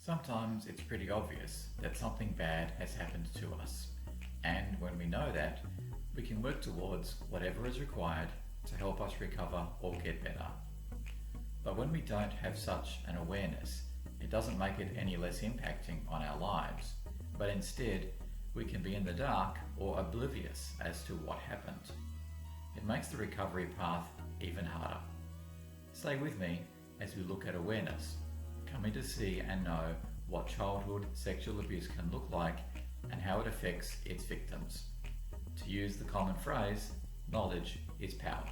Sometimes it's pretty obvious that something bad has happened to us, and when we know that, we can work towards whatever is required to help us recover or get better. But when we don't have such an awareness, it doesn't make it any less impacting on our lives, but instead we can be in the dark or oblivious as to what happened. It makes the recovery path even harder. Stay with me as we look at awareness, coming to see and know what childhood sexual abuse can look like and how it affects its victims. To use the common phrase, knowledge is power.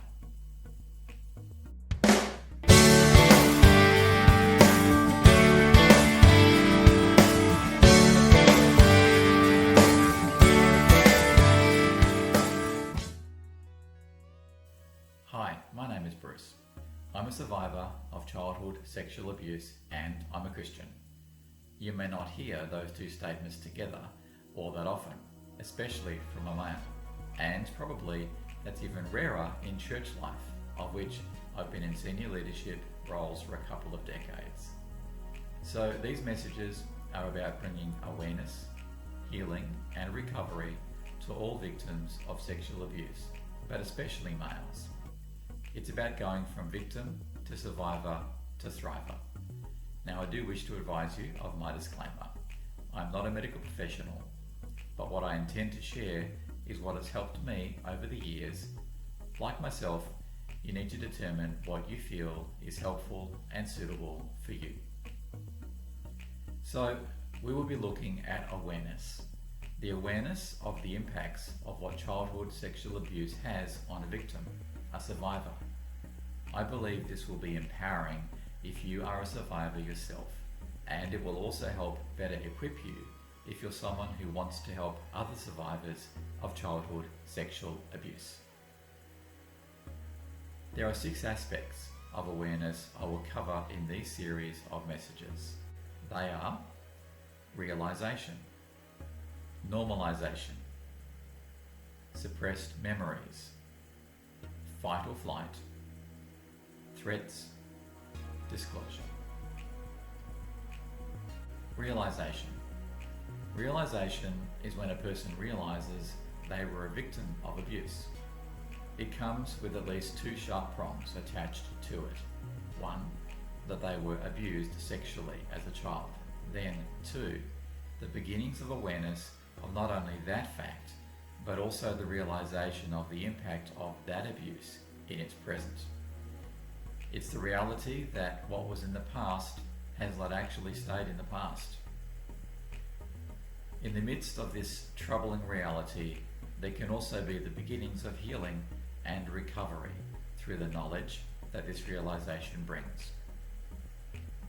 Hi, my name is Bruce. I'm a survivor of childhood sexual abuse and I'm a Christian. You may not hear those two statements together all that often, especially from a male, and probably that's even rarer in church life, of which I've been in senior leadership roles for a couple of decades. So these messages are about bringing awareness, healing and recovery to all victims of sexual abuse, but especially males. It's about going from victim to survivor to thriver. Now, I do wish to advise you of my disclaimer. I'm not a medical professional, but what I intend to share is what has helped me over the years. Like myself, you need to determine what you feel is helpful and suitable for you. So, we will be looking at awareness. The awareness of the impacts of what childhood sexual abuse has on a victim, a survivor. I believe this will be empowering if you are a survivor yourself, and it will also help better equip you if you're someone who wants to help other survivors of childhood sexual abuse. There are 6 aspects of awareness I will cover in these series of messages. They are realization, normalization, suppressed memories, fight or flight, threats, disclosure. Realization. Realization is when a person realizes they were a victim of abuse. It comes with at least 2 sharp prongs attached to it. 1, that they were abused sexually as a child. Then 2, the beginnings of awareness of not only that fact, but also the realization of the impact of that abuse in its present. It's the reality that what was in the past has not actually stayed in the past. In the midst of this troubling reality, there can also be the beginnings of healing and recovery through the knowledge that this realization brings.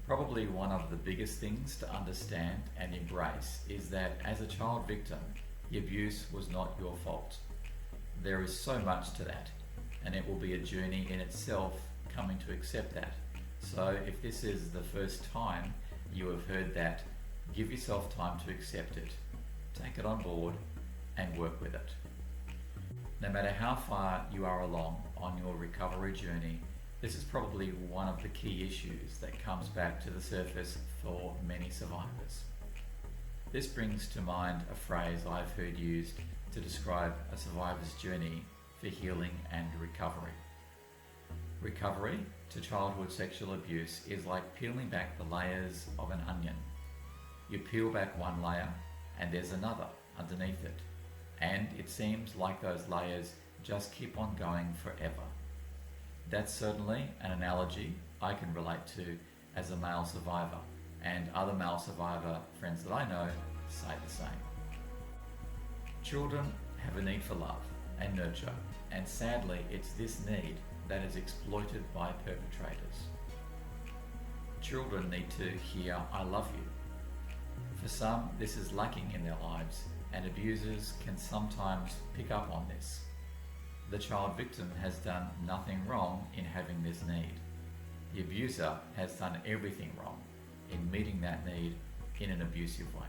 Probably one of the biggest things to understand and embrace is that as a child victim, the abuse was not your fault. There is so much to that, and it will be a journey in itself coming to accept that. So if this is the first time you have heard that, give yourself time to accept it. Take it on board and work with it. No matter how far you are along on your recovery journey, this is probably one of the key issues that comes back to the surface for many survivors. This brings to mind a phrase I've heard used to describe a survivor's journey for healing and recovery. Recovery to childhood sexual abuse is like peeling back the layers of an onion. You peel back one layer and there's another underneath it, and it seems like those layers just keep on going forever. That's certainly an analogy I can relate to as a male survivor, and other male survivor friends that I know say the same. Children have a need for love and nurture, and sadly it's this need that is exploited by perpetrators. Children need to hear "I love you." For some, this is lacking in their lives, and abusers can sometimes pick up on this. The child victim has done nothing wrong in having this need. The abuser has done everything wrong in meeting that need in an abusive way.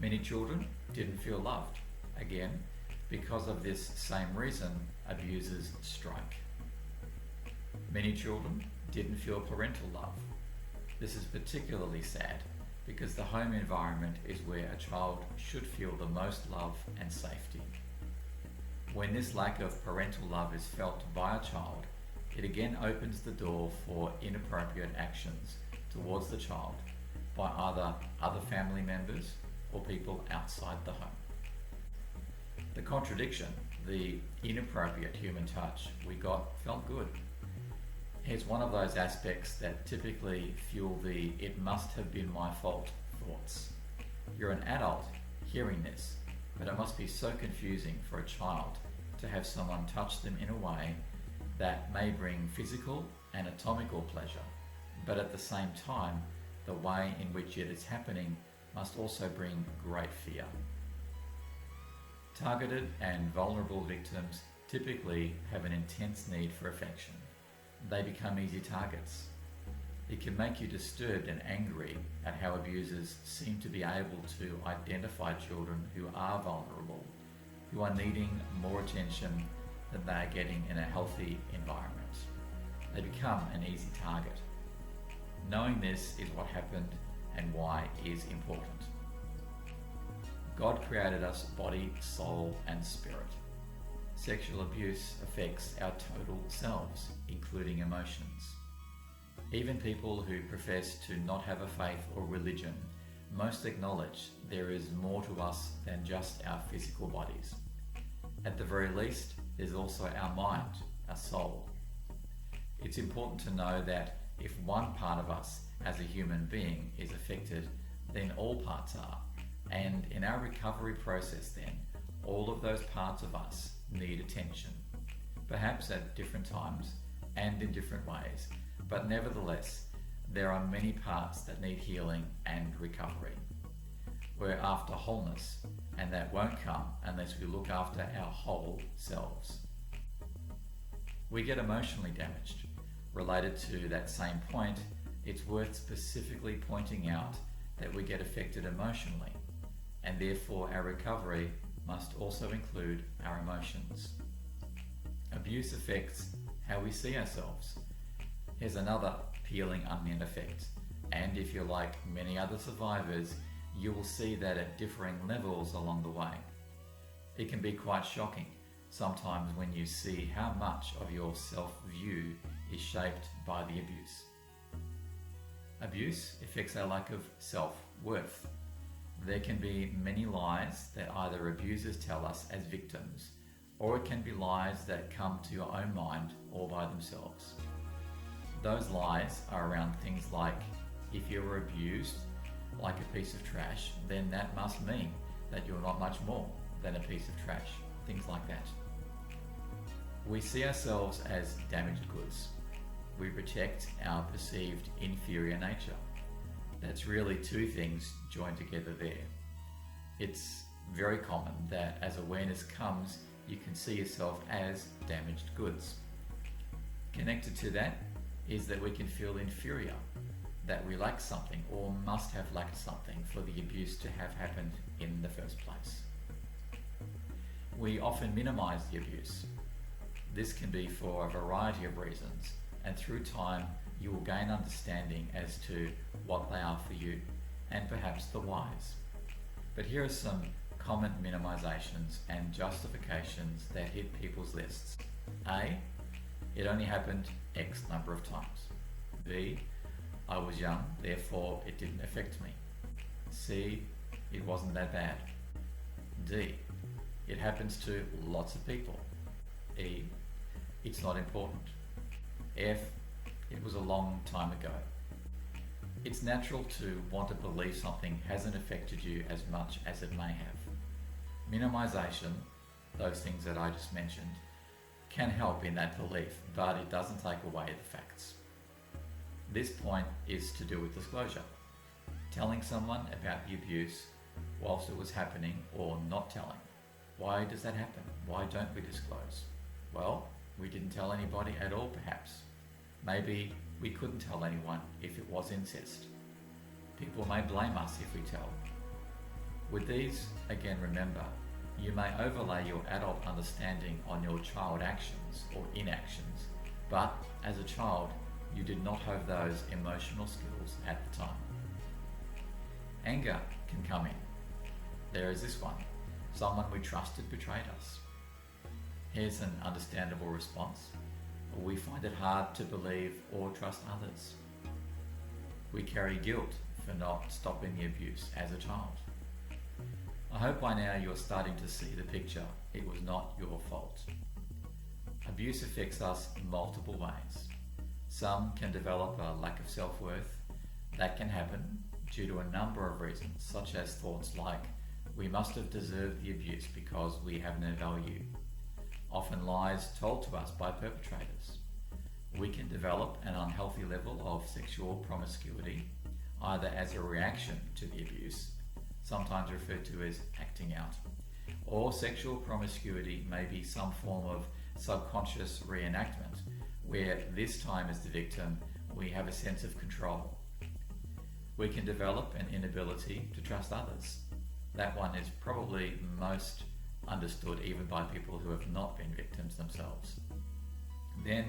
Many children didn't feel loved. Again, because of this same reason, abusers strike. Many children didn't feel parental love. This is particularly sad because the home environment is where a child should feel the most love and safety. When this lack of parental love is felt by a child, it again opens the door for inappropriate actions towards the child by either other family members or people outside the home. The contradiction, the inappropriate human touch we got felt good. Here's one of those aspects that typically fuel the "it must have been my fault" thoughts. You're an adult hearing this, but it must be so confusing for a child to have someone touch them in a way that may bring physical and anatomical pleasure, but at the same time, the way in which it is happening must also bring great fear. Targeted and vulnerable victims typically have an intense need for affection. They become easy targets. It can make you disturbed and angry at how abusers seem to be able to identify children who are vulnerable, who are needing more attention than they are getting in a healthy environment. They become an easy target. Knowing this is what happened and why is important. God created us body, soul, and spirit. Sexual abuse affects our total selves, including emotions. Even people who profess to not have a faith or religion most acknowledge there is more to us than just our physical bodies. At the very least, there's also our mind, our soul. It's important to know that if one part of us as a human being is affected, then all parts are. And in our recovery process then, all of those parts of us need attention, perhaps at different times and in different ways, but nevertheless, there are many parts that need healing and recovery. We're after wholeness, and that won't come unless we look after our whole selves. We get emotionally damaged. Related to that same point, it's worth specifically pointing out that we get affected emotionally, and therefore our recovery must also include our emotions. Abuse affects how we see ourselves. Here's another peeling onion effect, and if you're like many other survivors, you will see that at differing levels along the way. It can be quite shocking sometimes when you see how much of your self-view is shaped by the abuse. Abuse affects our lack of self-worth. There can be many lies that either abusers tell us as victims, or it can be lies that come to your own mind all by themselves. Those lies are around things like, if you were abused like a piece of trash, then that must mean that you're not much more than a piece of trash. Things like that. We see ourselves as damaged goods. We protect our perceived inferior nature. That's really two things joined together there. It's very common that as awareness comes, you can see yourself as damaged goods. Connected to that is that we can feel inferior, that we lack something or must have lacked something for the abuse to have happened in the first place. We often minimize the abuse. This can be for a variety of reasons, and through time you will gain understanding as to what they are for you and perhaps the whys. But here are some common minimizations and justifications that hit people's lists. A, it only happened X number of times. B, I was young, therefore it didn't affect me. C, it wasn't that bad. D, it happens to lots of people. E, it's not important. F, it was a long time ago. It's natural to want to believe something hasn't affected you as much as it may have. Minimization, those things that I just mentioned, can help in that belief, but it doesn't take away the facts. This point is to do with disclosure. Telling someone about the abuse whilst it was happening or not telling. Why does that happen? Why don't we disclose? Well, we didn't tell anybody at all perhaps. Maybe we couldn't tell anyone if it was incest. People may blame us if we tell. With these, again remember, you may overlay your adult understanding on your child actions or inactions, but as a child, you did not have those emotional skills at the time. Anger can come in. There is this one. Someone we trusted betrayed us. Here's an understandable response. We find it hard to believe or trust others. We carry guilt for not stopping the abuse as a child. I hope by now you're starting to see the picture. It was not your fault. Abuse affects us in multiple ways. Some can develop a lack of self-worth. That can happen due to a number of reasons, such as thoughts like, we must have deserved the abuse because we have no value. Often lies told to us by perpetrators. We can develop an unhealthy level of sexual promiscuity, either as a reaction to the abuse, sometimes referred to as acting out, or sexual promiscuity may be some form of subconscious reenactment, where this time as the victim, we have a sense of control. We can develop an inability to trust others. That one is probably most understood even by people who have not been victims themselves. Then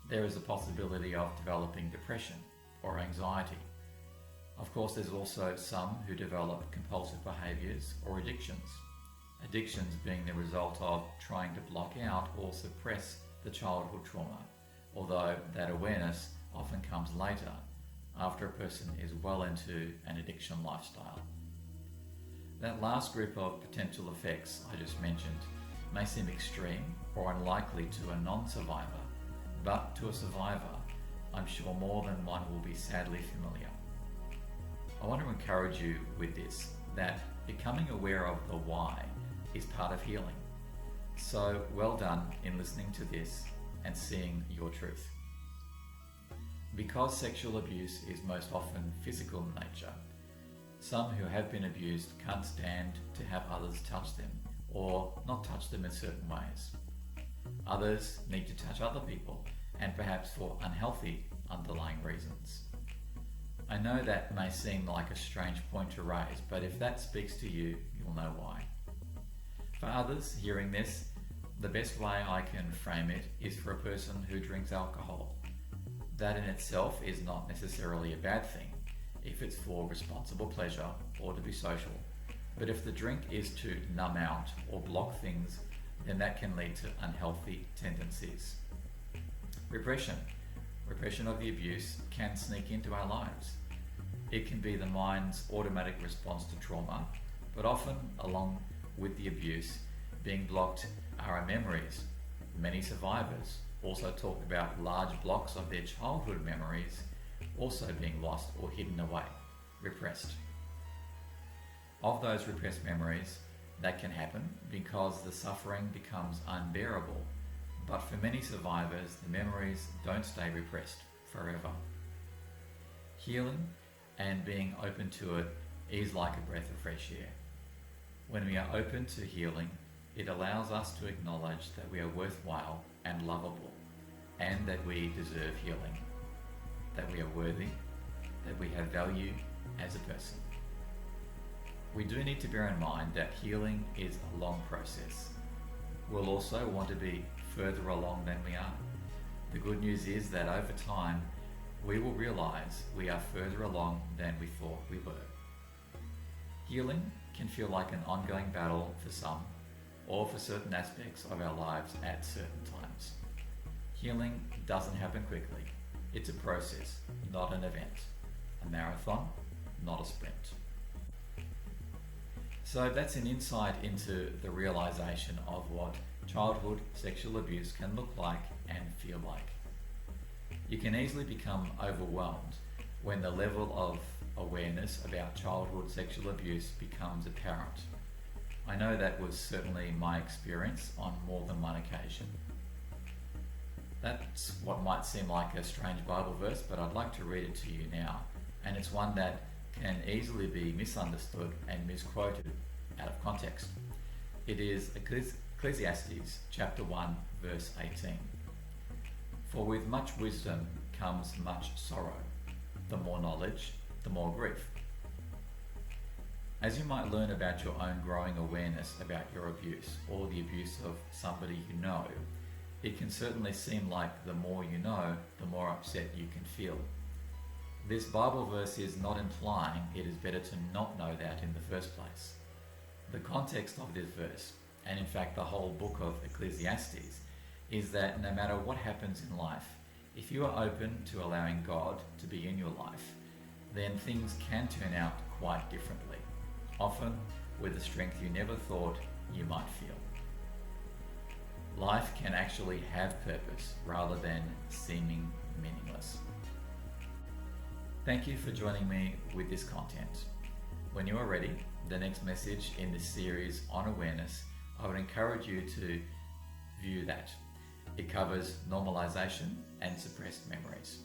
there is the possibility of developing depression or anxiety. Of course, there's also some who develop compulsive behaviours or addictions. Addictions being the result of trying to block out or suppress the childhood trauma, although that awareness often comes later, after a person is well into an addiction lifestyle. That last group of potential effects I just mentioned may seem extreme or unlikely to a non-survivor, but to a survivor, I'm sure more than one will be sadly familiar. I want to encourage you with this, that becoming aware of the why is part of healing. So well done in listening to this and seeing your truth. Because sexual abuse is most often physical in nature, some who have been abused can't stand to have others touch them or not touch them in certain ways. Others need to touch other people, and perhaps for unhealthy underlying reasons. I know that may seem like a strange point to raise, but if that speaks to you, you'll know why. For others hearing this, the best way I can frame it is for a person who drinks alcohol. That in itself is not necessarily a bad thing if it's for responsible pleasure or to be social. But if the drink is to numb out or block things, then that can lead to unhealthy tendencies. Repression of the abuse can sneak into our lives. It can be the mind's automatic response to trauma, but often along with the abuse being blocked are our memories. Many survivors also talk about large blocks of their childhood memories also being lost or hidden away, repressed. Of those repressed memories, that can happen because the suffering becomes unbearable. But for many survivors, the memories don't stay repressed forever. Healing and being open to it is like a breath of fresh air. When we are open to healing, it allows us to acknowledge that we are worthwhile and lovable, and that we deserve healing, that we are worthy, that we have value as a person. We do need to bear in mind that healing is a long process. We'll also want to be further along than we are. The good news is that over time, we will realize we are further along than we thought we were. Healing can feel like an ongoing battle for some, or for certain aspects of our lives at certain times. Healing doesn't happen quickly. It's a process, not an event. A marathon, not a sprint. So that's an insight into the realization of what childhood sexual abuse can look like and feel like. You can easily become overwhelmed when the level of awareness about childhood sexual abuse becomes apparent. I know that was certainly my experience on more than one occasion. That's what might seem like a strange Bible verse, but I'd like to read it to you now, and it's one that can easily be misunderstood and misquoted out of context. It is Ecclesiastes chapter 1 verse 18. For with much wisdom comes much sorrow. The more knowledge, the more grief. As you might learn about your own growing awareness about your abuse or the abuse of somebody you know, It can certainly seem like the more you know, the more upset you can feel. This Bible verse is not implying it is better to not know that in the first place. The context of this verse, and in fact the whole book of Ecclesiastes, is that no matter what happens in life, if you are open to allowing God to be in your life, then things can turn out quite differently, often with a strength you never thought you might feel. Life can actually have purpose rather than seeming meaningless. Thank you for joining me with this content. When you are ready, the next message in this series on awareness, I would encourage you to view that. It covers normalization and suppressed memories.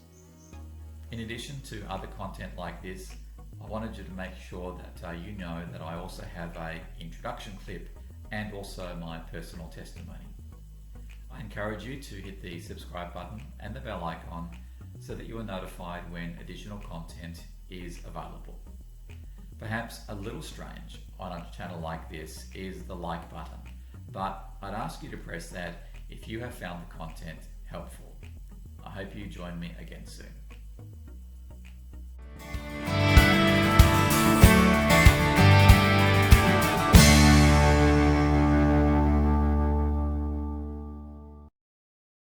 In addition to other content like this, I wanted you to make sure that you know that I also have an introduction clip and also my personal testimony. I encourage you to hit the subscribe button and the bell icon so that you are notified when additional content is available. Perhaps a little strange on a channel like this is the like button, but I'd ask you to press that if you have found the content helpful. I hope you join me again soon.